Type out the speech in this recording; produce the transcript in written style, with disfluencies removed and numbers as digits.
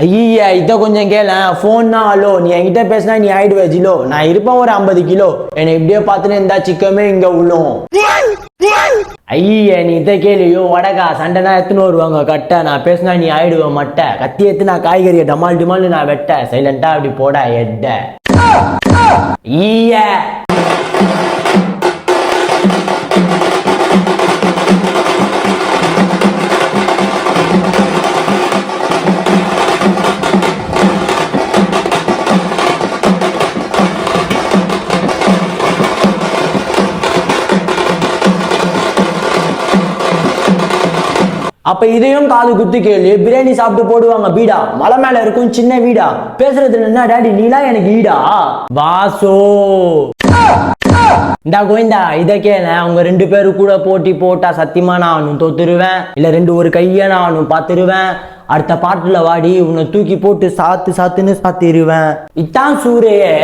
ஐயா இத கொஞ்சம் கேள. போன் தான் ஹலோ. நீ என்கிட்ட பேசினா நீ ஆயிடுவே ஜிலோ. நான் இருப்பேன் ஒரு 50 கிலோ. என்னை இப்படியே பார்த்துன்னு இருந்தா சிக்கமே இங்க உள்ளோம். ஐயா நீ இத கேளியோ வடகா. சண்டைனா எத்துன்னு வருவாங்க கட்ட. நான் பேசினா நீ ஆயிடுவேன் மட்டை. கத்தி எடுத்து நான் காய்கறியை டமால் டிமால் நான் வெட்ட. சைலண்டா அப்படி போடா எட்ட. ஐயா அப்ப இதையும் காது குத்து கேளு. பிரியாணி சாப்பிட்டு போடுவாங்க பீடா. மலை மேல இருக்கும் சின்ன வீடா. பேசுறது என்ன டாடி நீலா எனக்கு ஈடா வாசோ. இந்த கோவிந்தா இத கேள. அவங்க 2 பேரு கூட போட்டி போட்டா சத்தியமா நான் தோத்துருவேன். இல்ல 2 ஒரு கைய நான் பாத்துருவேன். அடுத்த பாட்டுல வாடி உன்னை தூக்கி போட்டு சாத்துன்னு சாத்திருவேன். இதான் சூரையே.